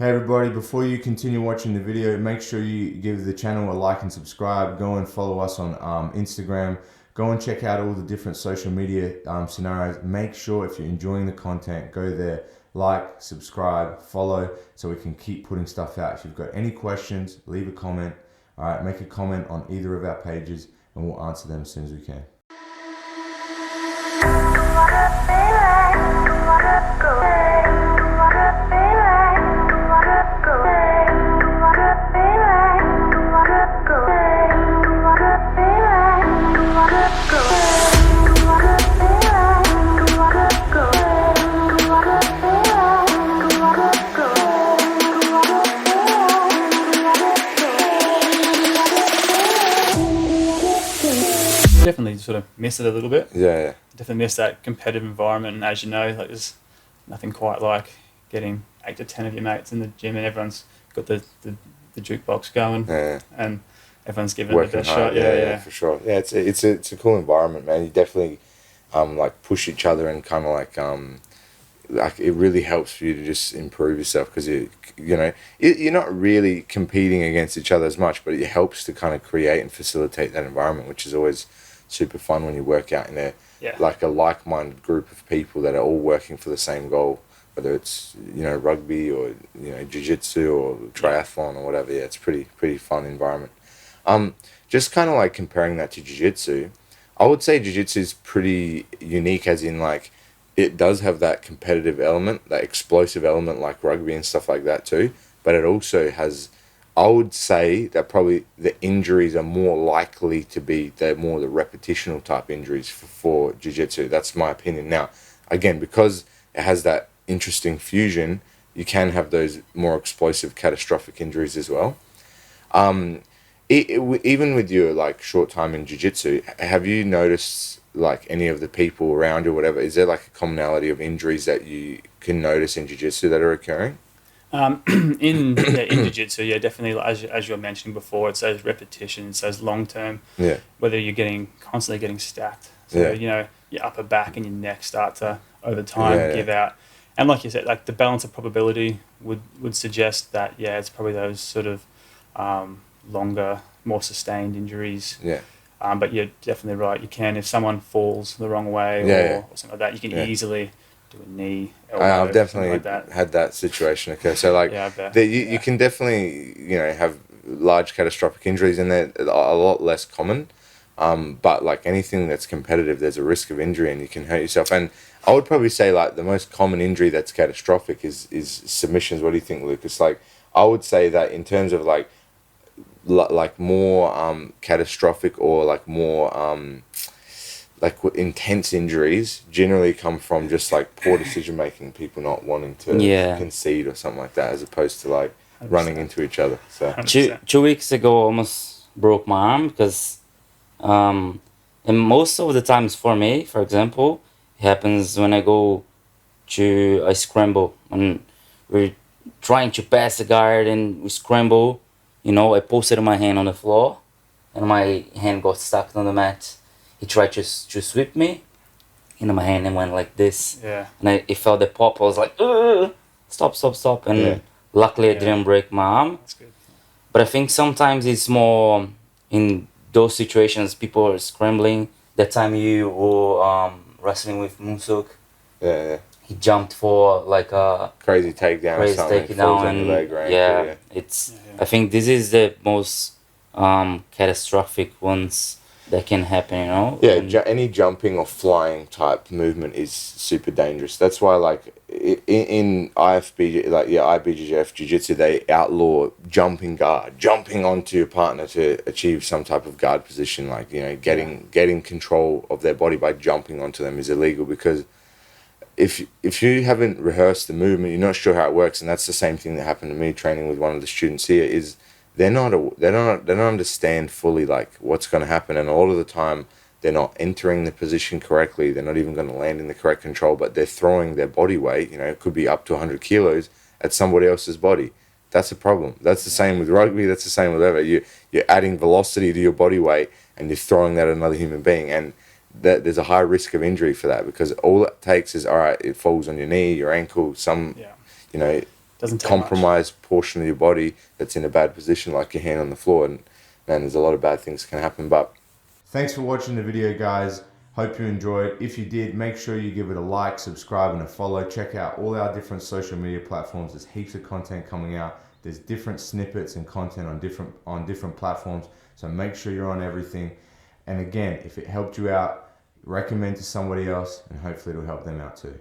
Hey everybody, before you continue watching the video, make sure you give the channel a like and subscribe. Go and follow us on Instagram. Go and check out all the different social media scenarios. Make sure if you're enjoying the content, go there, like, subscribe, follow, so we can keep putting stuff out. If you've got any questions, leave a comment. All right, make a comment on either of our pages and we'll answer them as soon as we can. Definitely sort of miss it a little bit. Yeah. Definitely miss that competitive environment, and as you know, like there's nothing quite like getting 8 to 10 of your mates in the gym and everyone's got the jukebox going, and everyone's giving it the best shot. Yeah, for sure. Yeah, it's a cool environment, man. You definitely like push each other and kind of like it really helps for you to just improve yourself, because you're not really competing against each other as much, but it helps to kind of create and facilitate that environment, which is always super fun when you work out in like a like-minded group of people that are all working for the same goal, whether it's rugby or jiu-jitsu or triathlon or whatever. Yeah, it's pretty fun environment. Just kind of like comparing that to jiu-jitsu, I would say jiu-jitsu is pretty unique, as in like it does have that competitive element, that explosive element like rugby and stuff like that too, but it also has, I would say that probably the injuries are more likely to be the repetitional type injuries for jiu-jitsu. That's my opinion. Now, again, because it has that interesting fusion, you can have those more explosive catastrophic injuries as well. Even with your like short time in jiu-jitsu, have you noticed like any of the people around you or whatever, is there like a commonality of injuries that you can notice in jiu-jitsu that are occurring? In jiu-jitsu, definitely, as you were mentioning before, it's those repetitions, those long-term, whether you're constantly getting stacked. So, your upper back and your neck start to, over time, give out. And like you said, like the balance of probability would suggest that, it's probably those sort of longer, more sustained injuries. But you're definitely right. You can, if someone falls the wrong way or something like that, you can easily do a knee, elbow, I've definitely like had that situation occur. So like, you can definitely have large catastrophic injuries, and they're a lot less common. But like anything that's competitive, there's a risk of injury, and you can hurt yourself. And I would probably say like the most common injury that's catastrophic is submissions. What do you think, Lucas? Like I would say that in terms of like more catastrophic or like more like intense injuries generally come from just like poor decision making, people not wanting to concede or something like that, as opposed to like 100%. Running into each other. So 2 weeks ago almost broke my arm because and most of the times for me, for example, it happens when I go to a scramble, when we're trying to pass a guard and we scramble. I posted my hand on the floor, and my hand got stuck on the mat. He tried to sweep me, and my hand went like this. And I felt the pop. I was like, stop. And luckily I didn't break my arm. That's good. But I think sometimes it's more in those situations, people are scrambling. That time you were wrestling with Musuk. He jumped for like a crazy takedown, and it's. I think this is the most catastrophic ones that can happen. Any jumping or flying type movement is super dangerous. That's why, like in IFBJ, like IBJJF Jiu-Jitsu, they outlaw jumping onto your partner to achieve some type of guard position. Like getting control of their body by jumping onto them is illegal, because if you haven't rehearsed the movement, you're not sure how it works. And that's the same thing that happened to me training with one of the students here. Is they don't understand fully like what's going to happen, and a lot of the time they're not entering the position correctly. They're not even going to land in the correct control, but they're throwing their body weight. It could be up to 100 kilos at somebody else's body. That's a problem. That's the same with rugby. That's the same with whatever. You're adding velocity to your body weight, and you're throwing that at another human being, and that there's a high risk of injury for that, because all it takes is, all right, it falls on your knee, your ankle, compromised portion of your body that's in a bad position, like your hand on the floor. And man, there's a lot of bad things can happen. But thanks for watching the video, guys. Hope you enjoyed. If you did, make sure you give it a like, subscribe, and a follow. Check out all our different social media platforms. There's heaps of content coming out. There's different snippets and content on different platforms. So make sure you're on everything. And again, if it helped you out, recommend to somebody else, and hopefully it'll help them out too.